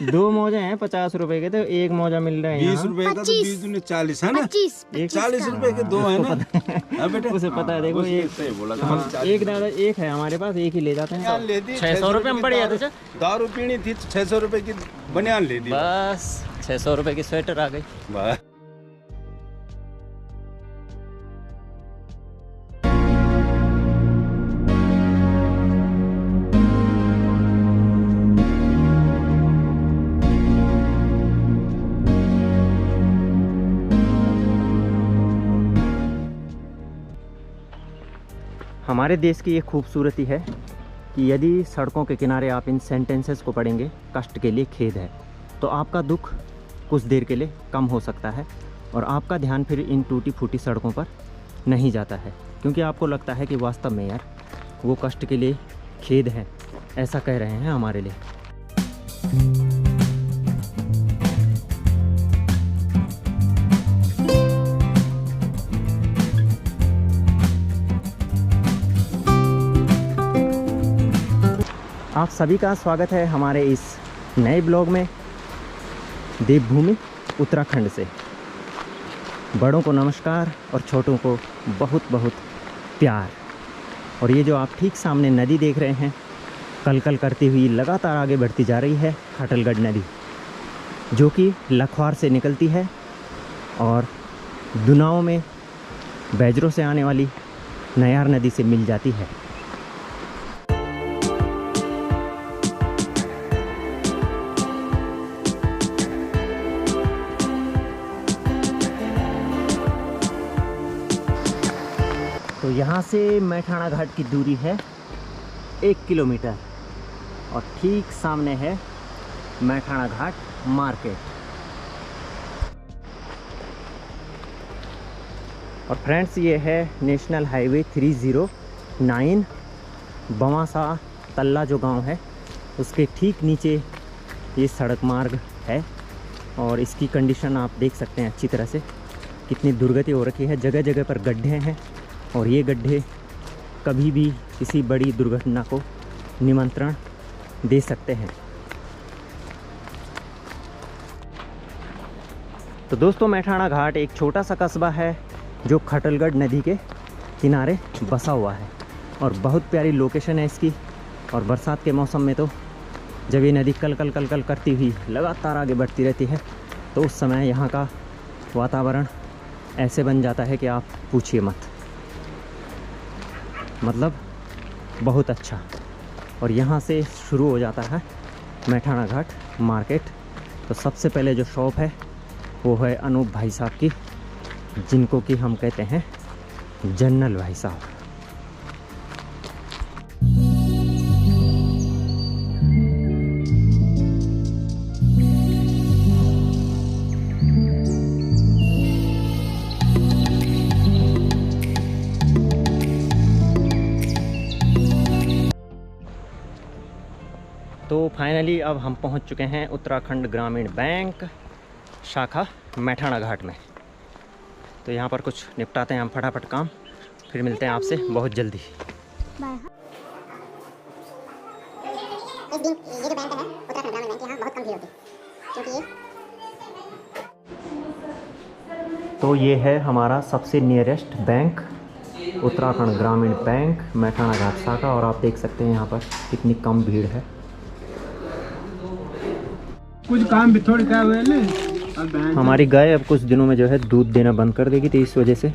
दो मोजे हैं 50 रुपए के, तो एक मोजा मिल रहा है 20 रुपए का, तो 20 दूनी 40 है ना, 40 रुपए के दो है ना। हाँ बेटा, उसे पता है, देखो एक सही बोला। एक दादा एक है हमारे पास, एक ही ले जाते हैं। 600 रुपए में बढ़िया था। दारू पीनी थी 600 रुपए की बनियान ले दी, बस 600 रुपए की स्वेटर आ गई। बस। हमारे देश की ये खूबसूरती है कि यदि सड़कों के किनारे आप इन सेंटेंसेस को पढ़ेंगे, कष्ट के लिए खेद है, तो आपका दुख कुछ देर के लिए कम हो सकता है और आपका ध्यान फिर इन टूटी फूटी सड़कों पर नहीं जाता है, क्योंकि आपको लगता है कि वास्तव में यार वो कष्ट के लिए खेद है। ऐसा कह रहे हैं हमारे लिए। आप सभी का स्वागत है हमारे इस नए ब्लॉग में, देवभूमि उत्तराखंड से। बड़ों को नमस्कार और छोटों को बहुत बहुत प्यार। और ये जो आप ठीक सामने नदी देख रहे हैं, कल कल करती हुई लगातार आगे बढ़ती जा रही है, खटलगढ़ नदी, जो कि लखवार से निकलती है और दुनाओं में बैजरों से आने वाली नयार नदी से मिल जाती है। तो यहाँ से मैठाणा घाट की दूरी है 1 किलोमीटर और ठीक सामने है मैठाणा घाट मार्केट। और फ्रेंड्स, ये है नेशनल हाईवे 309, बवासा तल्ला जो गांव है उसके ठीक नीचे ये सड़क मार्ग है। और इसकी कंडीशन आप देख सकते हैं अच्छी तरह से, कितनी दुर्गति हो रखी है। जगह जगह पर गड्ढे हैं और ये गड्ढे कभी भी किसी बड़ी दुर्घटना को निमंत्रण दे सकते हैं। तो दोस्तों, मैठाणा घाट एक छोटा सा कस्बा है जो खटलगढ़ नदी के किनारे बसा हुआ है और बहुत प्यारी लोकेशन है इसकी। और बरसात के मौसम में तो जब ये नदी कल कल कल कल करती हुई लगातार आगे बढ़ती रहती है, तो उस समय यहाँ का वातावरण ऐसे बन जाता है कि आप पूछिए मत, मतलब बहुत अच्छा। और यहाँ से शुरू हो जाता है मैठाणा घाट मार्केट। तो सबसे पहले जो शॉप है वो है अनूप भाई साहब की, जिनको कि हम कहते हैं जनरल भाई साहब। तो फाइनली अब हम पहुंच चुके हैं उत्तराखंड ग्रामीण बैंक शाखा मैठाणा घाट में। तो यहाँ पर कुछ निपटाते हैं हम फटाफट काम, फिर मिलते हैं आपसे बहुत जल्दी। ये जो बैंक है उत्तराखंड ग्रामीण बैंक, यहाँ बहुत कम भीड़ होती है क्योंकि तो ये है हमारा सबसे नियरेस्ट बैंक, उत्तराखंड ग्रामीण बैंक मैठाणा घाट शाखा। और आप देख सकते हैं यहाँ पर कितनी कम भीड़ है। कुछ काम भी थोड़ी क्या हुए ना। हमारी गाय अब कुछ दिनों में जो है दूध देना बंद कर देगी, तो इस वजह से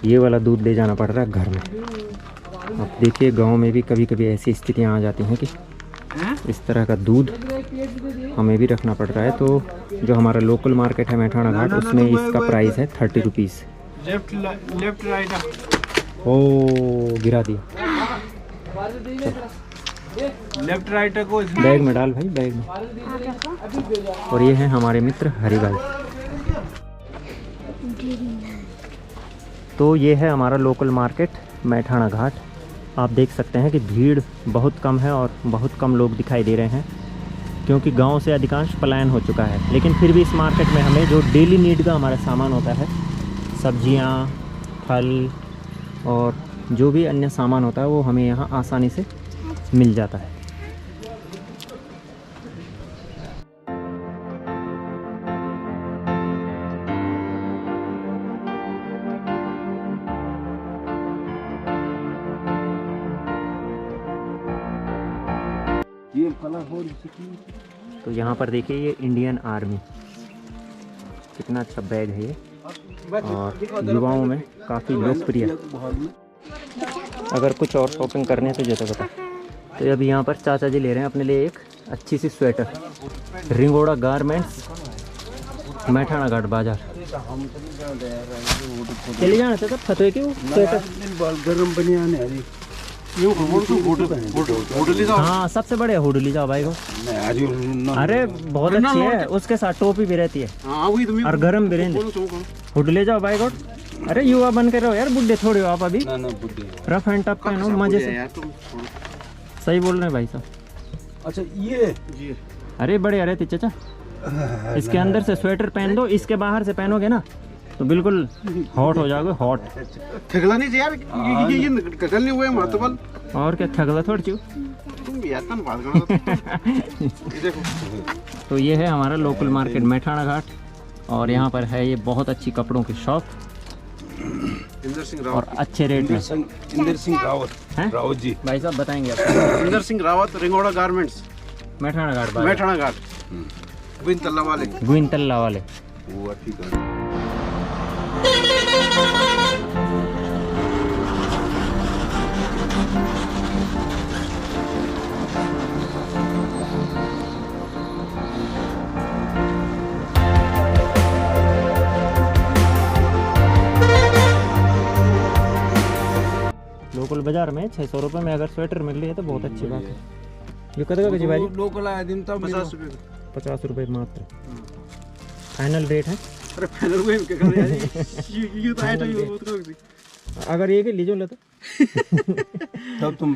ये वाला दूध ले जाना पड़ रहा है घर में। अब देखिए, गांव में भी कभी कभी ऐसी स्थितियां आ जाती हैं कि इस तरह का दूध हमें भी रखना पड़ रहा है। तो जो हमारा लोकल मार्केट है मैठाणा घाट, उसमें इसका प्राइस है 30 रुपीज़। लेफ्ट राइट ओ गिरा दिया। लेफ्ट राइट को बैग में डाल भाई, बैग में। और ये हैं हमारे मित्र हरि भाई। तो ये है हमारा लोकल मार्केट मैठाणा घाट। आप देख सकते हैं कि भीड़ बहुत कम है और बहुत कम लोग दिखाई दे रहे हैं, क्योंकि गांव से अधिकांश पलायन हो चुका है। लेकिन फिर भी इस मार्केट में हमें जो डेली नीड का हमारा सामान होता है, सब्जियां, फल और जो भी अन्य सामान होता है, वो हमें यहाँ आसानी से मिल जाता है। तो यहाँ पर देखिए ये इंडियन आर्मी, कितना अच्छा बैग है ये और युवाओं में काफ़ी लोकप्रिय। अगर कुछ और शॉपिंग करने तो जैसे बता। तो अभी यहाँ पर चाचा जी ले रहे हैं अपने लिए एक अच्छी सी स्वेटर, रिंगोड़ा गारमेंट्स, मैठाना घाट बाजार। चले जाना चाचा फतवे की स्वेटर। गरम बनियान है हाँ सबसे बढ़िया हुड ली जाओ भाई को। अरे बहुत अच्छी है, उसके साथ टोपी भी रहती है और गरम भी रहती। हुड ले जाओ भाई को। अरे युवा बन के रहो यार, बुढ़े थोड़ी हो आप अभी। रफ एंड टफ पहनो मजे से। सही बोल रहे हैं भाई साहब। अच्छा ये अरे बढ़िया रहती चाचा। इसके अंदर से स्वेटर पहन दो, इसके बाहर से पहनोगे ना तो बिल्कुल हॉट हो जाओगे, हॉट। खगला नहीं यार, ये कगल नहीं हुए महत्वल। और क्या खगला थोड़ी चू तुम यार तन बात करो। ये देखो, तो ये है हमारा लोकल मार्केट मैठाना घाट और यहाँ पर है ये बहुत अच्छी कपड़ों की शॉप इंदर सिंह और रावत। अच्छे रेट में। इंदर सिंह रावत हैं? रावत जी भाई साहब बताएंगे आप। इंदर सिंह रावत, रिंगोड़ा गारमेंट्स, मैठाना घाट मैठाना घाट, बिन तल्ला वाले। गुइनतल्ला वाले। वो ठीक है। लोकल बाजार में 600 रुपये में अगर स्वेटर मिल रही है तो बहुत अच्छी बात है। ये कदम का जी भाई? लोकल आया दिन तब 50 रुपए। 50 रुपये मात्र फाइनल रेट है। अरे फाइनल हुए क्या कर रहे हैं ये तो आइटम ये बहुत कम थी। अगर ये के लीजिए ले तो तब तुम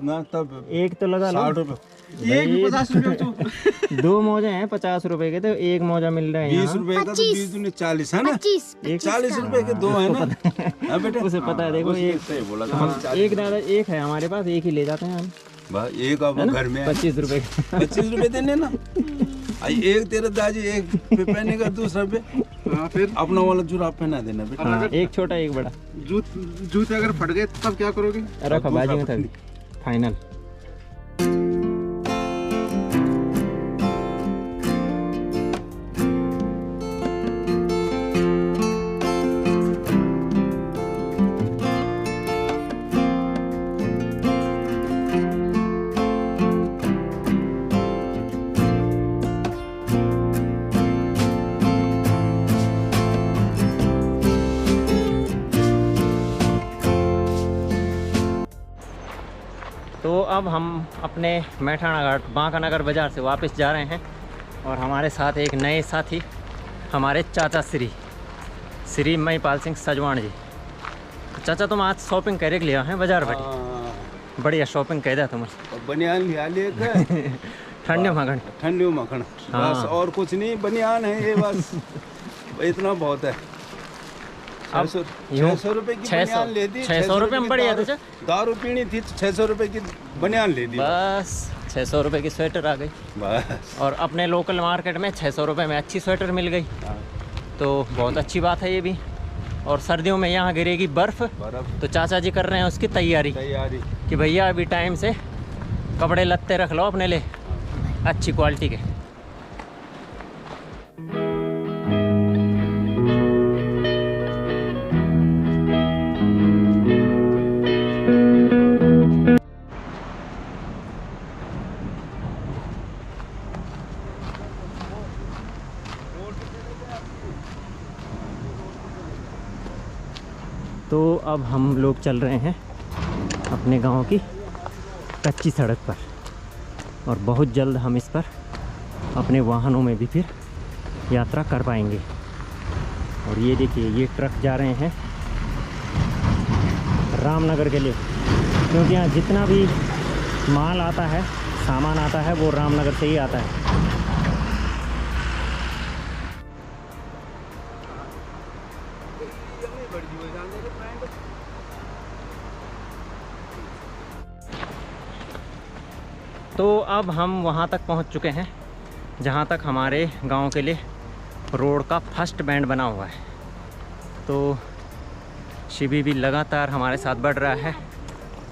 ना तब एक तो लगा लो। 60 रुपए ये भी 50 रुपए तो। दो मोजे हैं 50 रुपए के, तो एक मोजा मिल रहा है 20 यहाँ। रुपए का तो 20 दूनी 40 है ना। एक 40 रुपए के दो है ना। हाँ बेटा उसे पता है, देखो एक सही बोला हाँ, एक दादा एक है हमारे पास, एक ही ले जाते हैं हम। भाई एक अब घर में 25 रुपए का। 25 रुपए देने ना। आई एक तेरा दाजी एक पे पहनेगा, दूसरा पे हां फिर अपना वाला जुराब पहना देना बेटा। हाँ, एक छोटा एक बड़ा। जूते अगर फट गए तब क्या करोगे? रखो बाजी में था फाइनल। तो अब हम अपने मैठाना घाट बांकानगर बाज़ार से वापस जा रहे हैं और हमारे साथ एक नए साथी हमारे चाचा श्री महिपाल सिंह सजवाण जी। चाचा तुम आज शॉपिंग करे लिया है बाजार बड़ी बढ़िया शॉपिंग कर दिया तुम। बनियान लिया ले ठंडे मखन ठंडी मखन हाँ। बस और कुछ नहीं, बनियान है ये बस इतना बहुत है। अब 600 रुपए की बनियान ले दी। 600 रुपये में बढ़िया था। दारू पीनी थी 600 रुपए की बनियान ले दी। बस 600 रुपये की स्वेटर आ गई बस और अपने लोकल मार्केट में 600 रुपये में अच्छी स्वेटर मिल गई। तो बहुत अच्छी बात है ये भी। और सर्दियों में यहाँ गिरेगी बर्फ़, तो चाचा जी कर रहे हैं उसकी तैयारी कि भैया अभी टाइम से कपड़े लत्ते रख लो अपने लिए अच्छी क्वालिटी के। तो अब हम लोग चल रहे हैं अपने गांव की कच्ची सड़क पर और बहुत जल्द हम इस पर अपने वाहनों में भी फिर यात्रा कर पाएंगे। और ये देखिए ये ट्रक जा रहे हैं रामनगर के लिए, क्योंकि यहाँ जितना भी माल आता है, सामान आता है, वो रामनगर से ही आता है। तो अब हम वहाँ तक पहुँच चुके हैं जहाँ तक हमारे गांव के लिए रोड का फर्स्ट बैंड बना हुआ है। तो शिवी भी लगातार हमारे साथ बढ़ रहा है,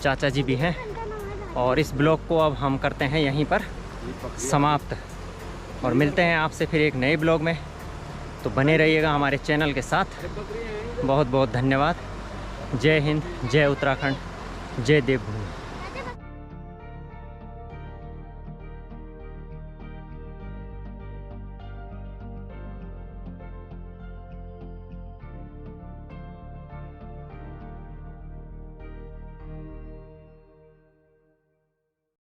चाचा जी भी हैं और इस ब्लॉग को अब हम करते हैं यहीं पर समाप्त और मिलते हैं आपसे फिर एक नए ब्लॉग में। तो बने रहिएगा हमारे चैनल के साथ। बहुत बहुत धन्यवाद। जय हिंद, जय उत्तराखंड, जय देवभूमि।